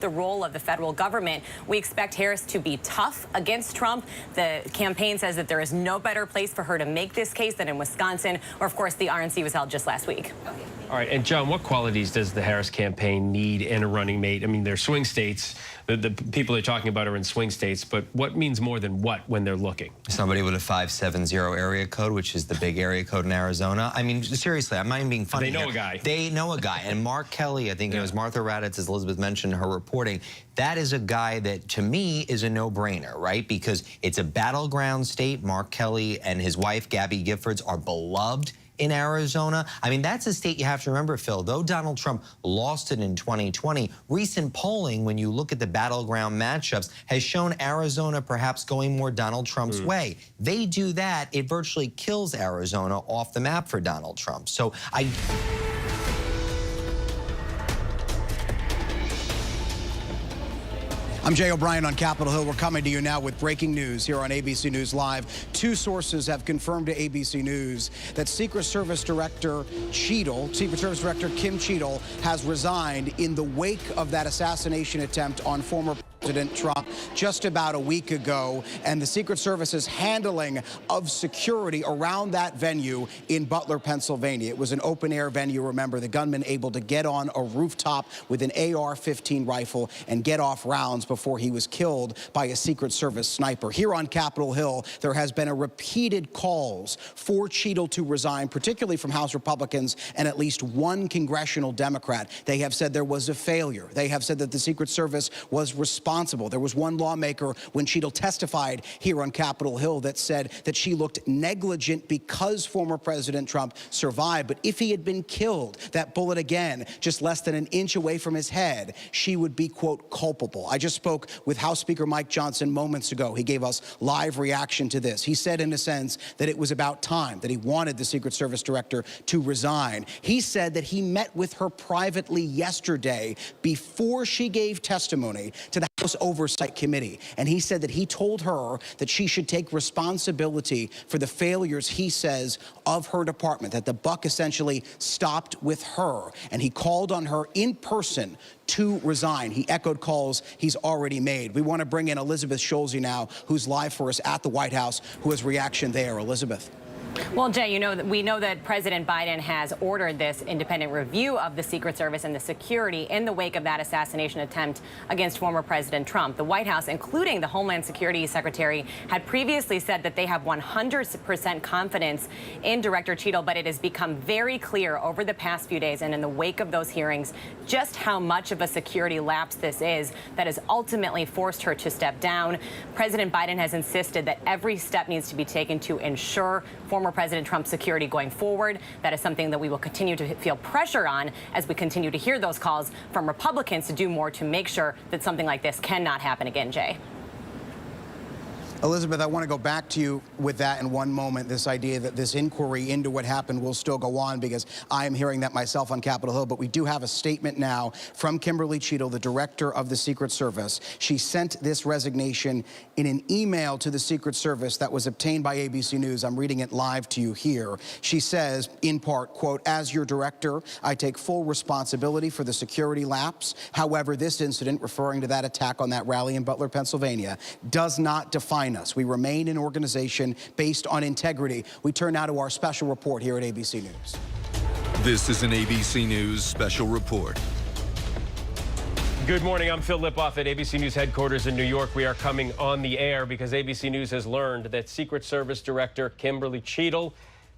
the role of the federal government. We expect Harris to be tough against Trump. The campaign says that there is no better place for her to make this case than in Wisconsin, or of course the RNC was held just last week. Okay. All right, and John, what qualities does the Harris campaign need in a running mate? I mean, they're swing states. The people they're talking about are in swing states, but what means more than what when they're looking? Somebody with a 570 area code, which is the big area code in Arizona. I mean, seriously, I'm not even being funny. They know here. a guy. They know a guy. And Mark Kelly, I think it was Martha Raddatz, as Elizabeth mentioned in her reporting, that is a guy that, to me, is a no-brainer, right? Because it's a battleground state. Mark Kelly and his wife, Gabby Giffords, are beloved in Arizona. I mean, that's a state you have to remember, Phil. Though Donald Trump lost it in 2020, recent polling, when you look at the battleground matchups, has shown Arizona perhaps going more Donald Trump's way. They do that, it virtually kills Arizona off the map for Donald Trump. So I'm Jay O'Brien on Capitol Hill. We're coming to you now with breaking news here on ABC News Live. Two sources have confirmed to ABC News that Secret Service Director Cheatle, Secret Service Director Kim Cheatle, has resigned in the wake of that assassination attempt on former President Trump just about a week ago, and the Secret Service's handling of security around that venue in Butler, Pennsylvania. It was an open-air venue, remember, the gunman able to get on a rooftop with an AR-15 rifle and get off rounds before he was killed by a Secret Service sniper. Here on Capitol Hill, there has been a repeated calls for Cheatle to resign, particularly from House Republicans and at least one congressional Democrat. They have said there was a failure. They have said that the Secret Service was responsible. There was one lawmaker when Cheatle testified here on Capitol Hill that said that she looked negligent because former President Trump survived. But if he had been killed, that bullet again, just less than an inch away from his head, she would be, quote, culpable. I just spoke with House Speaker Mike Johnson moments ago. He gave us live reaction to this. He said, in a sense, that it was about time, that he wanted the Secret Service Director to resign. He said that he met with her privately yesterday before she gave testimony to the House Oversight Committee, and he said that he told her that she should take responsibility for the failures, he says, of her department, that the buck essentially stopped with her, and he called on her in person to resign. He echoed calls he's already made. We want to bring in Elizabeth Scholze now, who's live for us at the White House, who has reaction there. Elizabeth. Well, Jay, we know that President Biden has ordered this independent review of the Secret Service and the security in the wake of that assassination attempt against former President Trump. The White House, including the Homeland Security Secretary, had previously said that they have 100% confidence in Director Cheatle, but it has become very clear over the past few days and in the wake of those hearings just how much of a security lapse this is that has ultimately forced her to step down. President Biden has insisted that every step needs to be taken to ensure former President Trump's security going forward. That is something that we will continue to feel pressure on as we continue to hear those calls from Republicans to do more to make sure that something like this cannot happen again, Jay. Elizabeth, I want to go back to you with that in one moment, this idea that this inquiry into what happened will still go on, because I am hearing that myself on Capitol Hill. But we do have a statement now from Kimberly Cheatle, the director of the Secret Service. She sent this resignation in an email to the Secret Service that was obtained by ABC News. I'm reading it live to you here. She says, in part, quote, "As your director, I take full responsibility for the security lapse. However, this incident," referring to that attack on that rally in Butler, Pennsylvania, "does not define us. We remain an organization based on integrity." We turn now to our special report here at ABC News. This is an ABC News special report. Good morning. I'm Phil Lipoff at ABC News headquarters in New York. We are coming on the air because ABC News has learned that Secret Service Director Kimberly Cheatle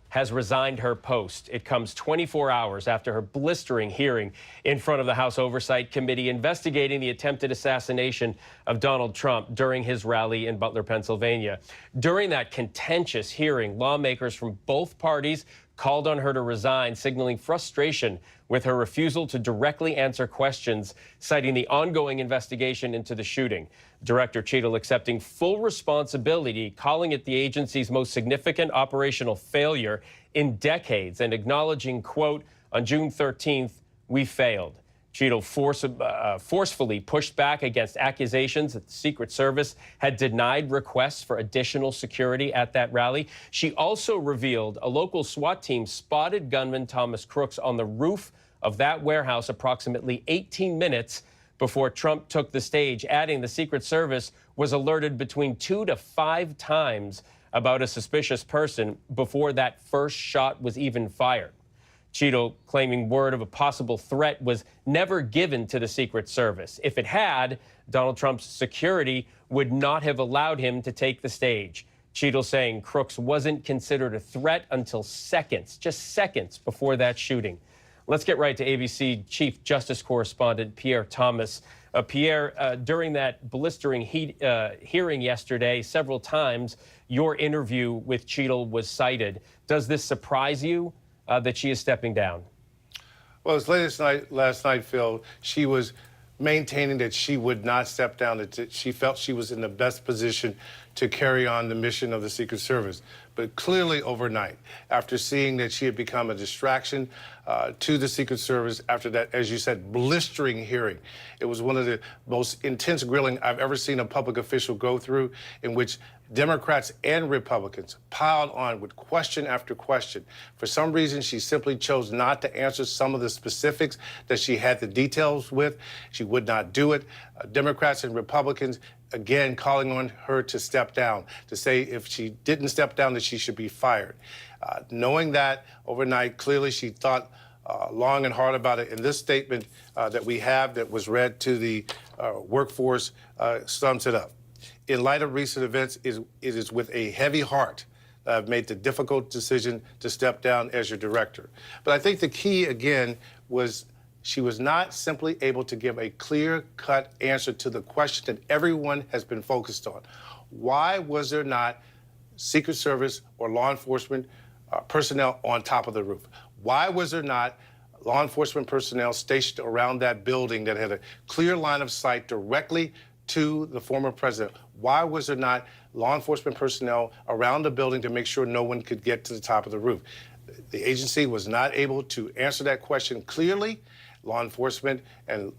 has resigned her post. It comes 24 hours after her blistering hearing in front of the House Oversight Committee investigating the attempted assassination of Donald Trump during his rally in Butler, Pennsylvania. During that contentious hearing, lawmakers from both parties called on her to resign, signaling frustration with her refusal to directly answer questions, citing the ongoing investigation into the shooting. Director Cheatle accepting full responsibility, calling it the agency's most significant operational failure in decades, and acknowledging, quote, "On June 13th, we failed." Cheatle forcefully pushed back against accusations that the Secret Service had denied requests for additional security at that rally. She also revealed a local SWAT team spotted gunman Thomas Crooks on the roof of that warehouse approximately 18 minutes before Trump took the stage, adding the Secret Service was alerted between 2 to 5 times about a suspicious person before that first shot was even fired. Cheatle claiming word of a possible threat was never given to the Secret Service. If it had, Donald Trump's security would not have allowed him to take the stage. Cheatle saying Crooks wasn't considered a threat until seconds, just seconds before that shooting. Let's get right to ABC Chief Justice Correspondent Pierre Thomas. Pierre, during that blistering hearing yesterday, several times your interview with Cheatle was cited. Does this surprise you that she is stepping down? Well, as late as last night, Phil, she was maintaining that she would not step down, that she felt she was in the best position to carry on the mission of the Secret Service. But clearly overnight, after seeing that she had become a distraction to the Secret Service after that, as you said, blistering hearing, it was one of the most intense grilling I've ever seen a public official go through, in which Democrats and Republicans piled on with question after question. For some reason, she simply chose not to answer some of the specifics that she had the details with. She would not do it. Democrats and Republicans, again, calling on her to step down, to say if she didn't step down, that she should be fired. Knowing that overnight, clearly she thought long and hard about it. And this statement that we have that was read to the workforce sums it up. In light of recent events, it is with a heavy heart that I've made the difficult decision to step down as your director. But I think the key, again, was she was not simply able to give a clear-cut answer to the question that everyone has been focused on. Why was there not Secret Service or law enforcement personnel on top of the roof? Why was there not law enforcement personnel stationed around that building that had a clear line of sight directly to the former president? Why was there not law enforcement personnel around the building to make sure no one could get to the top of the roof? The agency was not able to answer that question clearly. Law enforcement and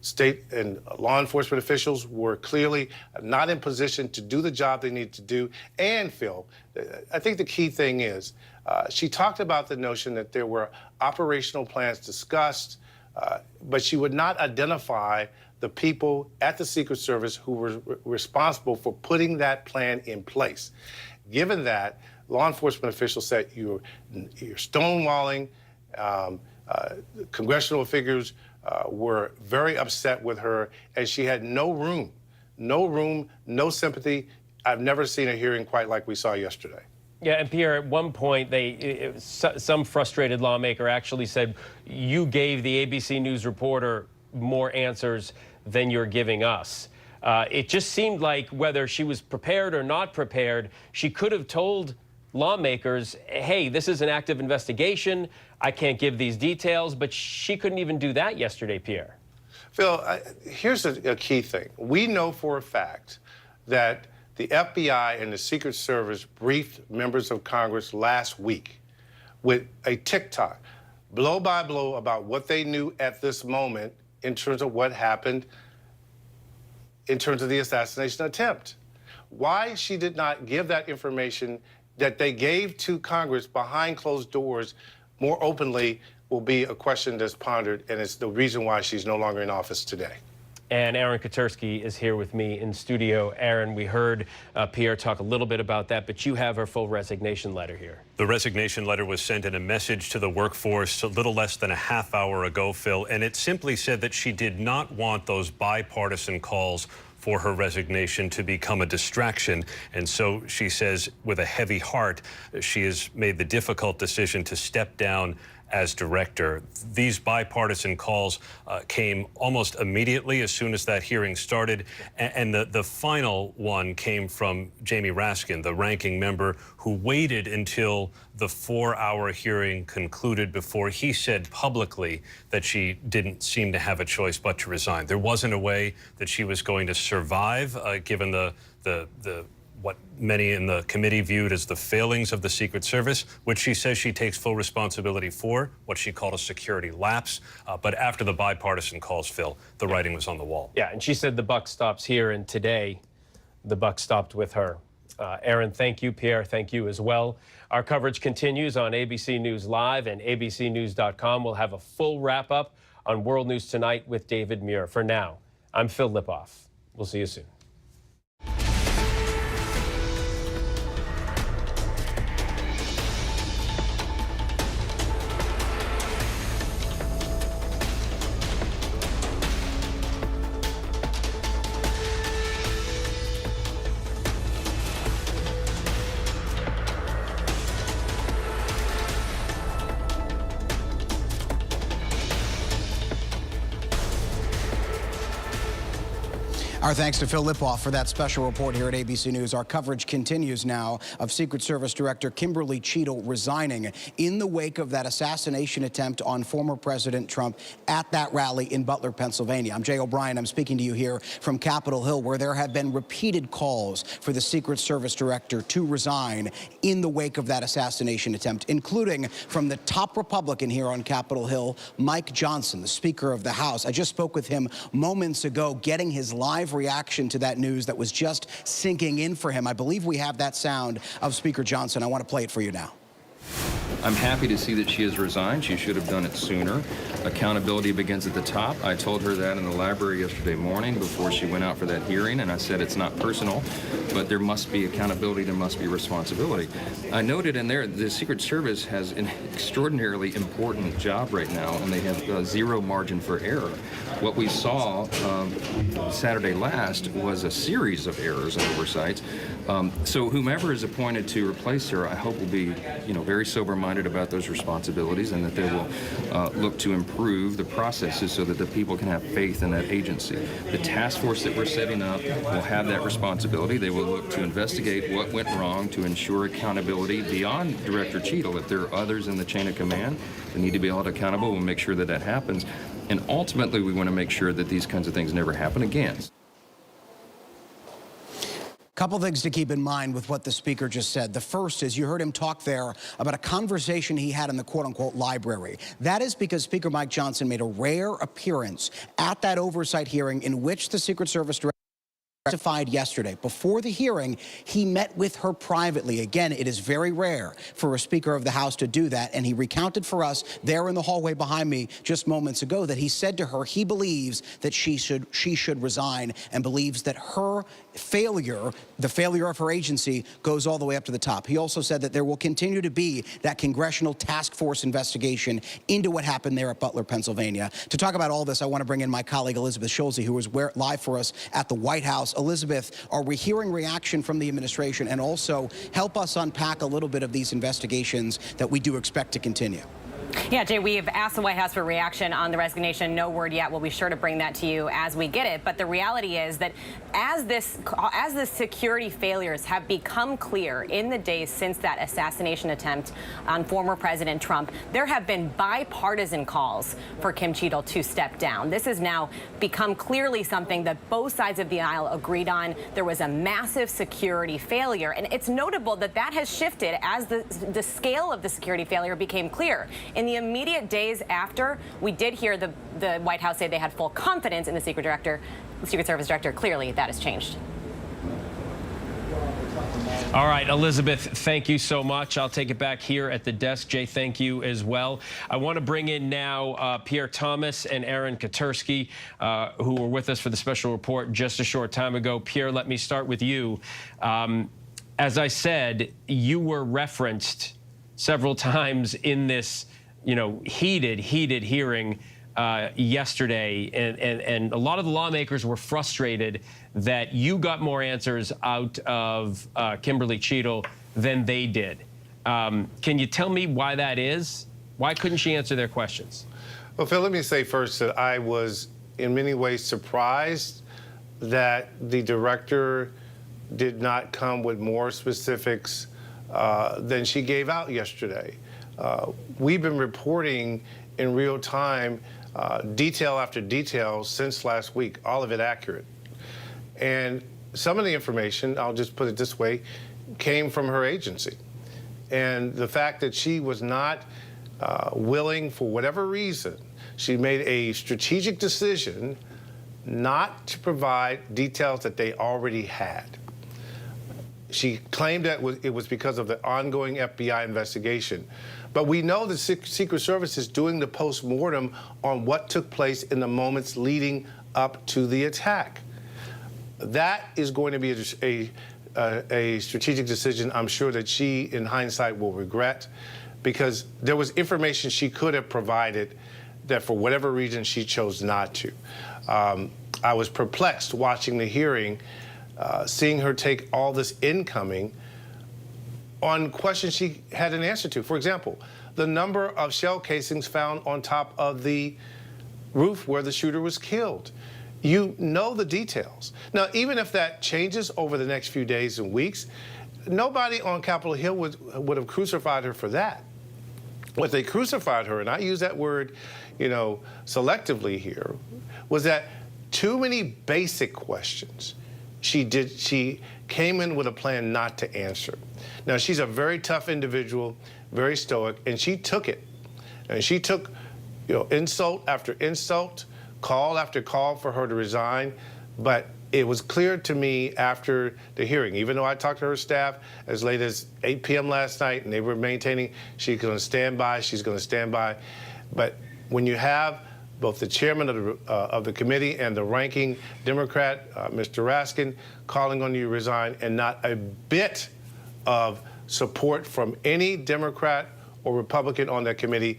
state and law enforcement officials were clearly not in position to do the job they needed to do. And Phil, I think the key thing is she talked about the notion that there were operational plans discussed, but she would not identify the people at the Secret Service who were responsible for putting that plan in place. Given that, law enforcement officials said you're stonewalling. Congressional figures were very upset with her, and she had no room, no sympathy. I've never seen a hearing quite like we saw yesterday. Yeah, and Pierre, at one point, some frustrated lawmaker actually said, you gave the ABC News reporter more answers than you're giving us. It just seemed like whether she was prepared or not prepared, she could have told lawmakers, hey, this is an active investigation. I can't give these details, but she couldn't even do that yesterday, Pierre. Phil, here's a key thing. We know for a fact that the FBI and the Secret Service briefed members of Congress last week with a tick-tock, blow by blow, about what they knew at this moment in terms of what happened in terms of the assassination attempt. Why she did not give that information that they gave to Congress behind closed doors more openly will be a question that's pondered, and it's the reason why she's no longer in office today. And Aaron Katersky is here with me in studio. Aaron, we heard Pierre talk a little bit about that, but you have her full resignation letter here. The resignation letter was sent in a message to the workforce a little less than a half hour ago, Phil, and it simply said that she did not want those bipartisan calls for her resignation to become a distraction. And so she says, with a heavy heart, she has made the difficult decision to step down as director. These bipartisan calls came almost immediately as soon as that hearing started. And the final one came from Jamie Raskin, the ranking member, who waited until the 4-hour hearing concluded before he said publicly that she didn't seem to have a choice but to resign. There wasn't a way that she was going to survive, given what many in the committee viewed as the failings of the Secret Service, which she says she takes full responsibility for, what she called a security lapse. But after the bipartisan calls, Phil, the writing was on the wall. Yeah, and she said the buck stops here, and today the buck stopped with her. Aaron, thank you. Pierre, thank you as well. Our coverage continues on ABC News Live and abcnews.com. We'll have a full wrap-up on World News Tonight with David Muir. For now, I'm Phil Lipoff. We'll see you soon. Our thanks to Phil Lipoff for that special report here at ABC News. Our coverage continues now of Secret Service Director Kimberly Cheatle resigning in the wake of that assassination attempt on former President Trump at that rally in Butler, Pennsylvania. I'm Jay O'Brien. I'm speaking to you here from Capitol Hill, where there have been repeated calls for the Secret Service Director to resign in the wake of that assassination attempt, including from the top Republican here on Capitol Hill, Mike Johnson, the Speaker of the House. I just spoke with him moments ago, getting his live reaction to that news that was just sinking in for him. I believe we have that sound of Speaker Johnson. I want to play it for you now. I'm happy to see that she has resigned. She should have done it sooner. Accountability begins at the top. I told her that in the library yesterday morning before she went out for that hearing, and I said it's not personal, but there must be accountability, there must be responsibility. I noted in there the Secret Service has an extraordinarily important job right now, and they have zero margin for error. What we saw Saturday last was a series of errors and oversights. So whomever is appointed to replace her, I hope will be, very sober-minded about those responsibilities, and that they will look to improve the processes so that the people can have faith in that agency. The task force that we're setting up will have that responsibility. They will look to investigate what went wrong to ensure accountability beyond Director Cheatle. If there are others in the chain of command that need to be held accountable, we'll make sure that that happens. And ultimately, we want to make sure that these kinds of things never happen again. Couple things to keep in mind with what the speaker just said. The first is you heard him talk there about a conversation he had in the quote-unquote library. That is because Speaker Mike Johnson made a rare appearance at that oversight hearing in which the Secret Service Director testified yesterday. Before the hearing, he met with her privately. Again, it is very rare for a Speaker of the House to do that, and he recounted for us there in the hallway behind me just moments ago that he said to her he believes that she should resign, and believes that her failure, the failure of her agency, goes all the way up to the top. He also said that there will continue to be that congressional task force investigation into what happened there at Butler, Pennsylvania. To talk about all this, I want to bring in my colleague Elizabeth Schulze, who is live for us at the White House. Elizabeth, are we hearing reaction from the administration? And also help us unpack a little bit of these investigations that we do expect to continue. Yeah, Jay, we have asked the White House for reaction on the resignation. No word yet. We'll be sure to bring that to you as we get it. But the reality is that as the security failures have become clear in the days since that assassination attempt on former President Trump, there have been bipartisan calls for Kim Cheatle to step down. This has now become clearly something that both sides of the aisle agreed on. There was a massive security failure, and it's notable that that has shifted as the scale of the security failure became clear. In the immediate days after, we did hear the White House say they had full confidence in the Secret Service Director. Clearly, that has changed. All right, Elizabeth, thank you so much. I'll take it back here at the desk. Jay, thank you as well. I want to bring in now Pierre Thomas and Aaron Katersky, who were with us for the special report just a short time ago. Pierre, let me start with you. As I said, you were referenced several times in this heated hearing yesterday, and a lot of the lawmakers were frustrated that you got more answers out of Kimberly Cheatle than they did. Can you tell me why that is? Why couldn't she answer their questions? Well, Phil, let me say first that I was in many ways surprised that the director did not come with more specifics than she gave out yesterday. We've been reporting in real time detail after detail since last week, all of it accurate. And some of the information, I'll just put it this way, came from her agency. And the fact that she was not willing, for whatever reason, she made a strategic decision not to provide details that they already had. She claimed that it was because of the ongoing FBI investigation. But we know the Secret Service is doing the post-mortem on what took place in the moments leading up to the attack. That is going to be a strategic decision I'm sure that she, in hindsight, will regret, because there was information she could have provided that for whatever reason she chose not to. I was perplexed watching the hearing, seeing her take all this incoming on questions she had an answer to. For example, the number of shell casings found on top of the roof where the shooter was killed. You know the details. Now, even if that changes over the next few days and weeks, nobody on Capitol Hill would have crucified her for that. What they crucified her, and I use that word, selectively here, was that too many basic questions she came in with a plan not to answer. Now, she's a very tough individual, very stoic, and she took it. And she took, insult after insult, call after call for her to resign. But it was clear to me after the hearing, even though I talked to her staff as late as 8 p.m. last night, and they were maintaining she's going to stand by, she's going to stand by. But when you have both the chairman of the committee and the ranking Democrat, Mr. Raskin, calling on you to resign, and not a bit of support from any Democrat or Republican on that committee,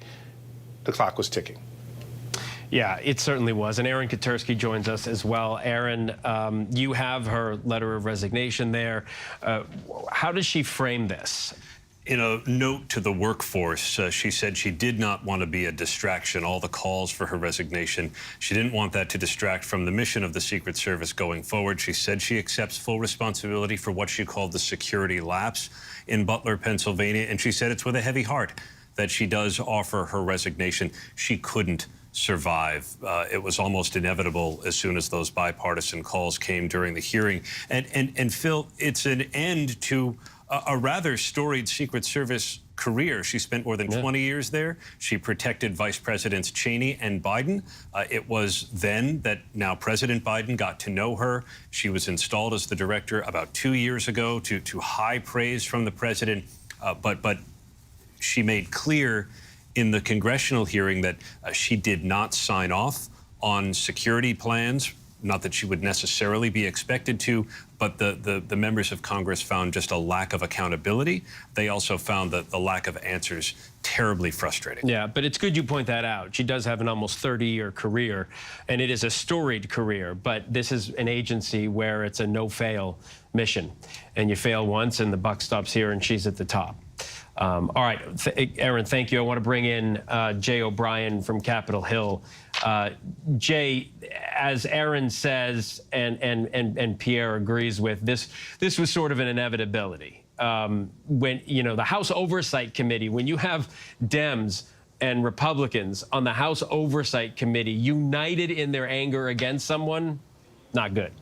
the clock was ticking. Yeah, it certainly was. And Aaron Katersky joins us as well. Aaron, you have her letter of resignation there. How does she frame this? In a note to the workforce, she said she did not want to be a distraction. All the calls for her resignation, she didn't want that to distract from the mission of the Secret Service going forward. She said she accepts full responsibility for what she called the security lapse in Butler, Pennsylvania, and she said it's with a heavy heart that she does offer her resignation. She couldn't survive. It was almost inevitable as soon as those bipartisan calls came during the hearing. And Phil, it's an end to a rather storied Secret Service career. She spent more than 20 years there. She protected Vice Presidents Cheney and Biden. It was then that now President Biden got to know her. She was installed as the director about 2 years ago to high praise from the president. But she made clear in the congressional hearing that she did not sign off on security plans. Not that she would necessarily be expected to, but the members of Congress found just a lack of accountability. They also found that the lack of answers terribly frustrating. Yeah, but it's good you point that out. She does have an almost 30-year career, and it is a storied career, but this is an agency where it's a no-fail mission. And you fail once, and the buck stops here, and she's at the top. All right, Aaron, thank you. I want to bring in Jay O'Brien from Capitol Hill. Jay, as Aaron says, and Pierre agrees with, this was sort of an inevitability. When, the House Oversight Committee, when you have Dems and Republicans on the House Oversight Committee united in their anger against someone, not good.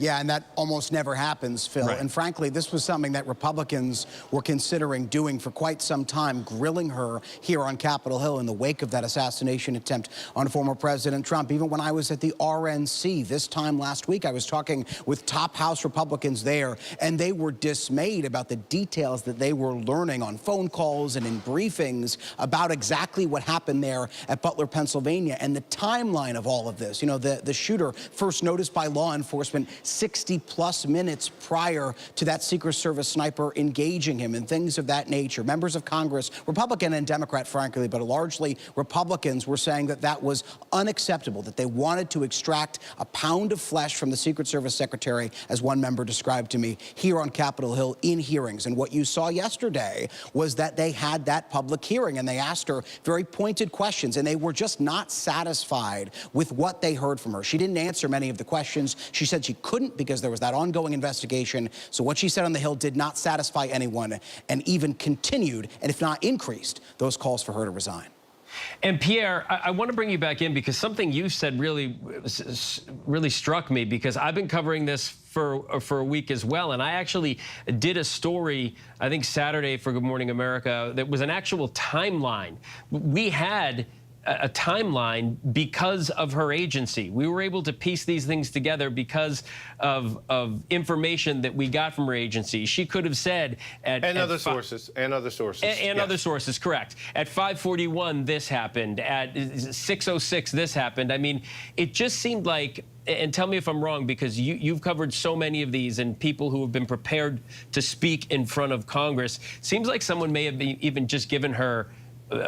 Yeah, and that almost never happens, Phil. Right. And frankly, this was something that Republicans were considering doing for quite some time, grilling her here on Capitol Hill in the wake of that assassination attempt on former President Trump. Even when I was at the RNC this time last week, I was talking with top House Republicans there, and they were dismayed about the details that they were learning on phone calls and in briefings about exactly what happened there at Butler, Pennsylvania, and the timeline of all of this. The shooter first noticed by law enforcement 60-plus minutes prior to that Secret Service sniper engaging him and things of that nature. Members of Congress, Republican and Democrat, frankly, but largely Republicans, were saying that that was unacceptable, that they wanted to extract a pound of flesh from the Secret Service secretary, as one member described to me, here on Capitol Hill in hearings. And what you saw yesterday was that they had that public hearing, and they asked her very pointed questions, and they were just not satisfied with what they heard from her. She didn't answer many of the questions. She said she couldn't because there was that ongoing investigation. So what she said on the Hill did not satisfy anyone, and even continued, and if not increased, those calls for her to resign. And Pierre, I want to bring you back in because something you said really struck me, because I've been covering this for a week as well. And I actually did a story, I think Saturday for Good Morning America, that was an actual timeline. We had a timeline because of her agency. We were able to piece these things together because of information that we got from her agency. She could have said and other sources, other sources, correct. At 5:41, this happened. At 6:06, this happened. I mean, it just seemed like, and tell me if I'm wrong, because you've covered so many of these and people who have been prepared to speak in front of Congress. Seems like someone may have even just given her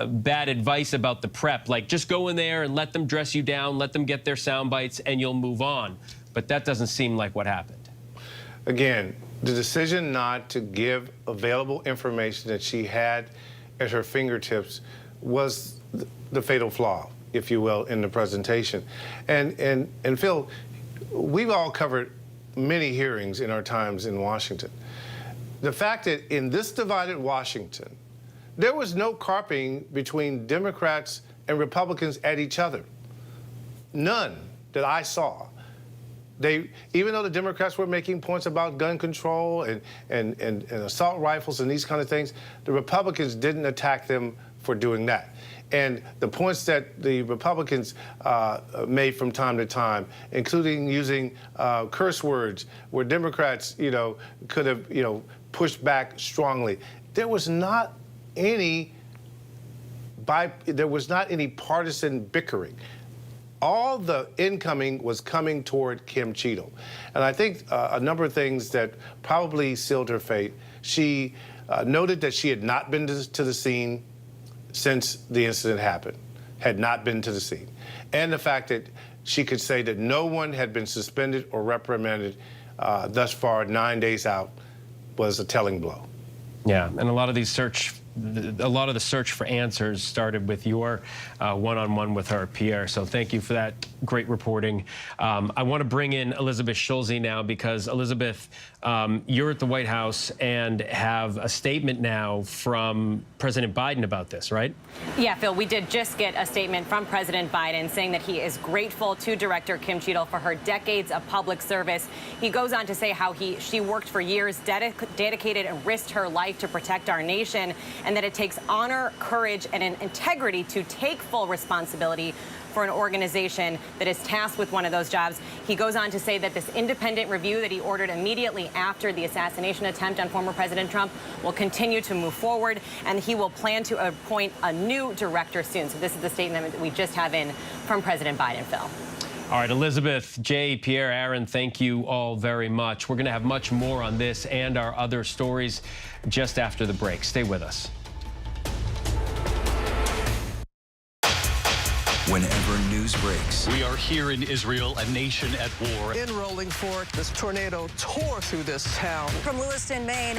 bad advice about the prep, like just go in there and let them dress you down, let them get their sound bites, and you'll move on. But that doesn't seem like what happened. Again, the decision not to give available information that she had at her fingertips was the fatal flaw, if you will, in the presentation. And Phil, we've all covered many hearings in our times in Washington. The fact that in this divided Washington, there was no carping between Democrats and Republicans at each other. None that I saw. Even though the Democrats were making points about gun control and assault rifles and these kind of things, the Republicans didn't attack them for doing that. And the points that the Republicans made from time to time, including using curse words, where Democrats, could have, pushed back strongly. There was not any partisan bickering. All the incoming was coming toward Kim Cheatle. And I think a number of things that probably sealed her fate. She noted that she had not been to the scene since the incident happened, had not been to the scene. And the fact that she could say that no one had been suspended or reprimanded thus far, 9 days out, was a telling blow. Yeah, and a lot of the search for answers started with your one-on-one with her, Pierre. So thank you for that great reporting. I want to bring in Elizabeth Schulze now because, Elizabeth, you're at the White House and have a statement now from President Biden about this, right? Yeah, Phil, we did just get a statement from President Biden saying that he is grateful to Director Kim Cheatle for her decades of public service. He goes on to say how she worked for years, dedicated and risked her life to protect our nation, and that it takes honor, courage, and an integrity to take full responsibility for an organization that is tasked with one of those jobs. He goes on to say that this independent review that he ordered immediately after the assassination attempt on former President Trump will continue to move forward, and he will plan to appoint a new director soon. So this is the statement that we just have in from President Biden, Phil. All right, Elizabeth, Jay, Pierre, Aaron, thank you all very much. We're going to have much more on this and our other stories just after the break. Stay with us. Whenever news breaks, we are here in Israel, a nation at war. In Rolling Fork, this tornado tore through this town. From Lewiston, Maine.